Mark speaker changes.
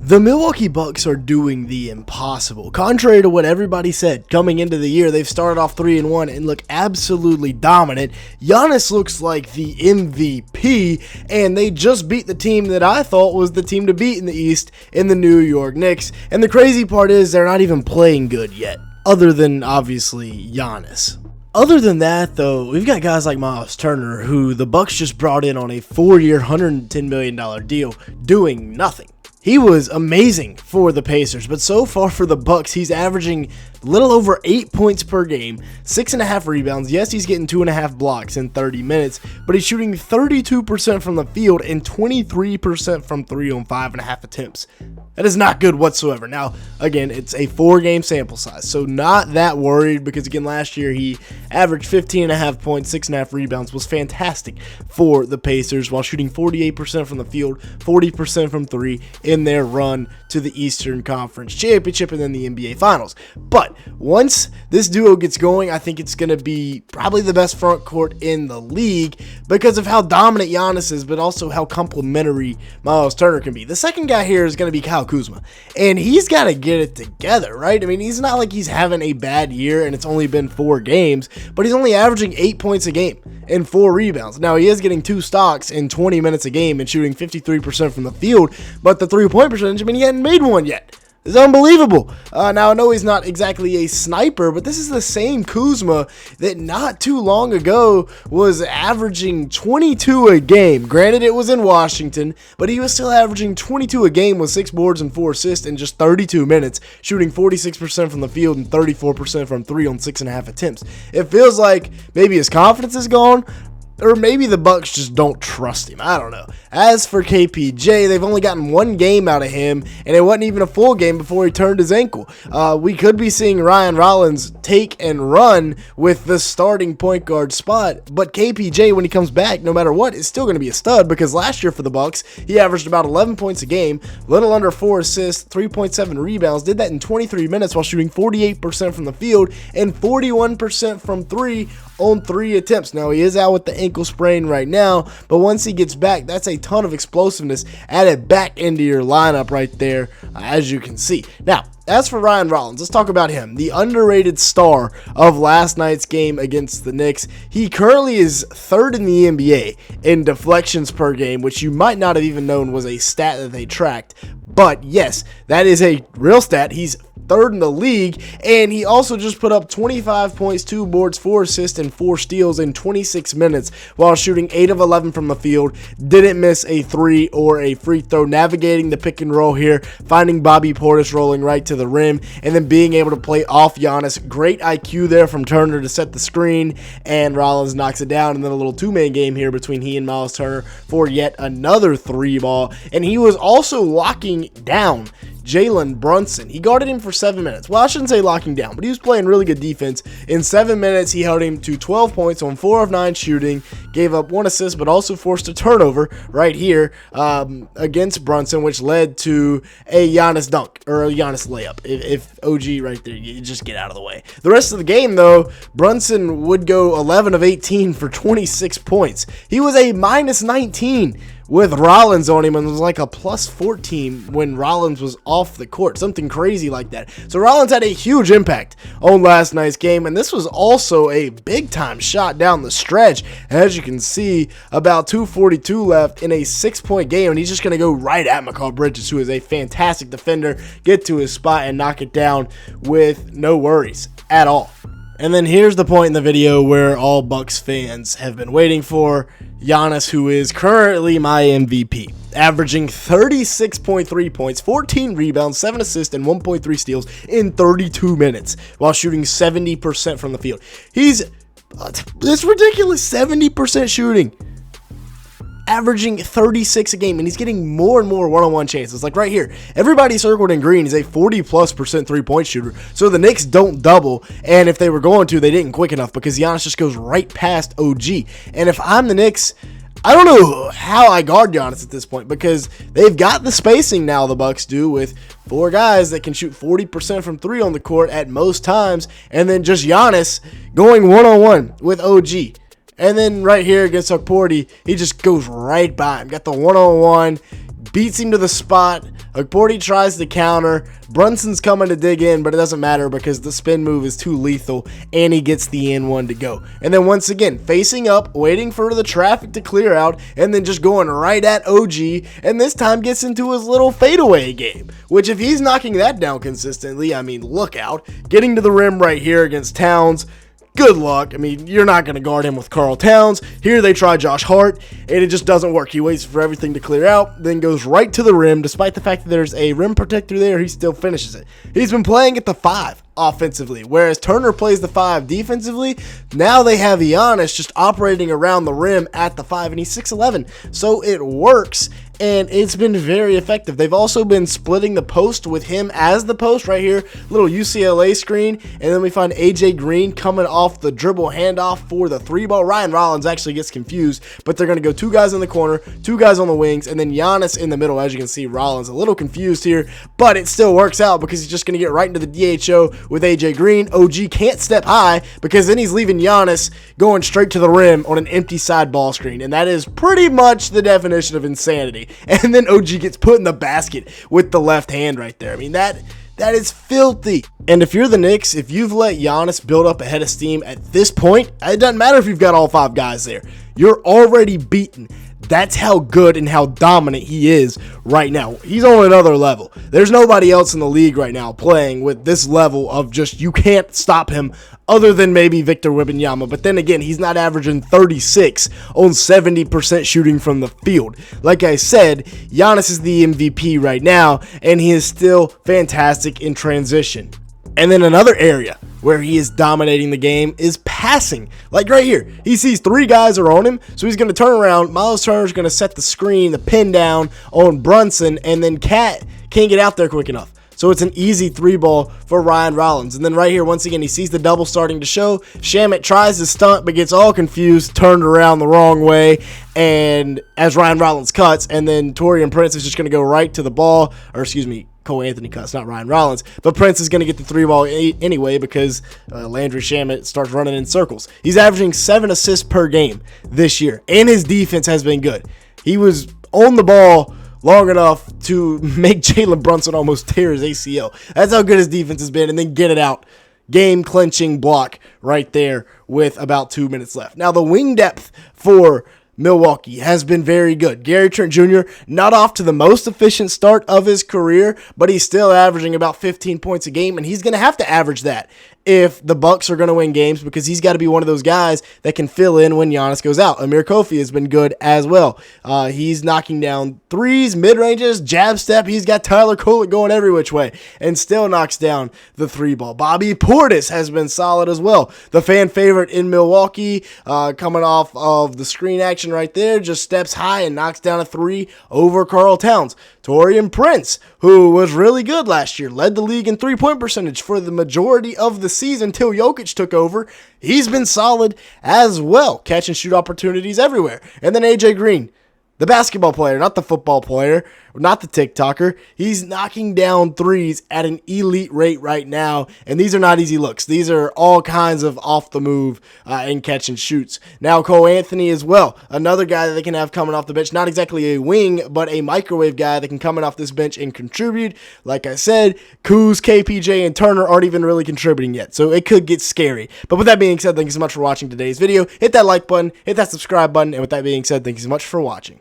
Speaker 1: The Milwaukee Bucks are doing the impossible. Contrary to what everybody said coming into the year, they've started off 3-1 and look absolutely dominant. Giannis looks like the MVP, and they just beat the team that I thought was the team to beat in the East in the New York Knicks. And the crazy part is they're not even playing good yet, other than obviously Giannis. Other than that, though, we've got guys like Miles Turner, who the Bucks just brought in on a 4-year, $110 million deal, doing nothing. He was amazing for the Pacers, but so far for the Bucks, he's averaging a little over 8 points per game, 6.5 rebounds. Yes, he's getting 2.5 blocks in 30 minutes, but he's shooting 32% from the field and 23% from 3 on 5.5 attempts. That is not good whatsoever. Now, again, it's a 4-game sample size, so not that worried because, again, last year he averaged 15.5 points, 6.5 rebounds, was fantastic for the Pacers while shooting 48% from the field, 40% from 3 in their run to the Eastern Conference Championship and then the NBA Finals. But once this duo gets going, I think it's going to be probably the best front court in the league because of how dominant Giannis is, but also how complimentary Miles Turner can be. The second guy here is going to be Kuzma, and he's got to get it together, right? I mean, he's not like he's having a bad year and it's only been 4 games, but he's only averaging 8 points a game and 4 rebounds. Now, he is getting 2 stocks in 20 minutes a game and shooting 53% from the field, but the 3-point percentage, I mean, he hadn't made one yet. It's unbelievable. Now, I know he's not exactly a sniper, but this is the same Kuzma that not too long ago was averaging 22 a game. Granted, it was in Washington, but he was still averaging 22 a game with 6 boards and 4 assists in just 32 minutes, shooting 46% from the field and 34% from 3 on 6.5 attempts. It feels like maybe his confidence is gone, or maybe the Bucks just don't trust him. I don't know. As for KPJ, they've only gotten 1 game out of him, and it wasn't even a full game before he turned his ankle. We could be seeing Rollins take and run with the starting point guard spot, but KPJ, when he comes back, no matter what, is still going to be a stud because last year for the Bucks, he averaged about 11 points a game, little under 4 assists, 3.7 rebounds, did that in 23 minutes while shooting 48% from the field and 41% from 3 on 3 attempts. Now, he is out with the ankle sprain right now, but once he gets back, that's a ton of explosiveness added back into your lineup right there, as you can see. Now, as for Rollins, let's talk about him, the underrated star of last night's game against the Knicks. He currently is 3rd in the NBA in deflections per game, which you might not have even known was a stat that they tracked. But yes, that is a real stat. He's 3rd in the league, and he also just put up 25 points, 2 boards, 4 assists, and 4 steals in 26 minutes while shooting 8 of 11 from the field. Didn't miss a 3 or a free throw, navigating the pick and roll here, finding Bobby Portis rolling right to the rim, and then being able to play off Giannis. Great IQ there from Turner to set the screen, and Rollins knocks it down, and then a little 2-man game here between he and Miles Turner for yet another 3 ball, and he was also locking down Jalen Brunson. He guarded him for 7 minutes. Well, I shouldn't say locking down, but he was playing really good defense. In 7 minutes, he held him to 12 points on 4 of 9 shooting, gave up 1 assist, but also forced a turnover right here against Brunson, which led to a Giannis dunk, or a Giannis layup. If OG right there, you just get out of the way. The rest of the game, though, Brunson would go 11 of 18 for 26 points. He was a minus 19 with Rollins on him and was like a plus 14 when Rollins was off the court, something crazy like that. So Rollins had a huge impact on last night's game, and this was also a big time shot down the stretch. As you can see, about 2:42 left in a 6-point game, and he's just going to go right at Mikal Bridges, who is a fantastic defender, get to his spot and knock it down with no worries at all. And then here's the point in the video where all Bucks fans have been waiting for. Giannis, who is currently my MVP, averaging 36.3 points, 14 rebounds, 7 assists, and 1.3 steals in 32 minutes while shooting 70% from the field. It's ridiculous, 70% shooting, averaging 36 a game, and he's getting more and more one-on-one chances. Like right here, everybody circled in green is a 40+% 3-point shooter, so the Knicks don't double, and if they were going to, they didn't quick enough because Giannis just goes right past OG. And if I'm the Knicks, I don't know how I guard Giannis at this point because they've got the spacing now, the Bucks do, with 4 guys that can shoot 40% from 3 on the court at most times, and then just Giannis going one-on-one with OG. And then right here against Okporty, he just goes right by him. Got the one-on-one, beats him to the spot. Agborti tries to counter. Brunson's coming to dig in, but it doesn't matter because the spin move is too lethal, and he gets the N1 to go. And then once again, facing up, waiting for the traffic to clear out, and then just going right at OG, and this time gets into his little fadeaway game, which if he's knocking that down consistently, I mean, look out. Getting to the rim right here against Towns. Good luck. I mean, you're not going to guard him with Karl Towns. Here they try Josh Hart, and it just doesn't work. He waits for everything to clear out, then goes right to the rim. Despite the fact that there's a rim protector there, he still finishes it. He's been playing at the 5 offensively, whereas Turner plays the 5 defensively. Now they have Giannis just operating around the rim at the 5, and he's 6'11", so it works, and it's been very effective. They've also been splitting the post with him as the post right here, little UCLA screen, and then we find AJ Green coming off the dribble handoff for the 3-ball. Ryan Rollins actually gets confused, but they're going to go 2 guys in the corner, 2 guys on the wings, and then Giannis in the middle. As you can see, Rollins a little confused here, but it still works out because he's just going to get right into the DHO with AJ Green. OG can't step high because then he's leaving Giannis going straight to the rim on an empty side ball screen, and that is pretty much the definition of insanity. And then OG gets put in the basket with the left hand right there. I mean, that is filthy. And if you're the Knicks, if you've let Giannis build up a head of steam at this point, it doesn't matter if you've got all 5 guys there. You're already beaten. That's how good and how dominant he is right now. He's on another level. There's nobody else in the league right now playing with this level of just you can't stop him other than maybe Victor Wembanyama. But then again, he's not averaging 36 on 70% shooting from the field. Like I said, Giannis is the MVP right now, and he is still fantastic in transition. And then another area where he is dominating the game is passing. Like right here, he sees 3 guys are on him, so he's going to turn around. Miles Turner's going to set the screen, the pin down on Brunson, and then Cat can't get out there quick enough. So it's an easy 3-ball for Ryan Rollins. And then right here, once again, he sees the double starting to show. Shamet tries to stunt, but gets all confused, turned around the wrong way. And as Ryan Rollins cuts, and then Taurean Prince is just going to go right to the ball, or excuse me, Cole Anthony cuts, not Ryan Rollins. But Prince is going to get the 3-ball anyway because Landry Shamet starts running in circles. He's averaging 7 assists per game this year, and his defense has been good. He was on the ball long enough to make Jalen Brunson almost tear his ACL. That's how good his defense has been, and then get it out. Game-clinching block right there with about 2 minutes left. Now, the wing depth for Milwaukee has been very good. Gary Trent Jr. not off to the most efficient start of his career, but he's still averaging about 15 points a game, and he's going to have to average that if the Bucks are going to win games because he's got to be one of those guys that can fill in when Giannis goes out. Amir Kofi has been good as well. He's knocking down threes, mid-ranges, jab step. He's got Tyler Kolek going every which way and still knocks down the 3-ball. Bobby Portis has been solid as well. The fan favorite in Milwaukee, coming off of the screen action right there, just steps high and knocks down a 3 over Karl Towns. Taurean Prince, who was really good last year, led the league in 3-point percentage for the majority of the season until Jokic took over. He's been solid as well, catch and shoot opportunities everywhere. And then AJ Green, the basketball player, not the football player, not the TikToker. He's knocking down threes at an elite rate right now, and these are not easy looks. These are all kinds of off the move and catch and shoots. Now Cole Anthony as well, another guy that they can have coming off the bench. Not exactly a wing, but a microwave guy that can come in off this bench and contribute. Like I said, Kuz, KPJ, and Turner aren't even really contributing yet, so it could get scary. But with that being said, thank you so much for watching today's video. Hit that like button, hit that subscribe button, and with that being said, thank you so much for watching.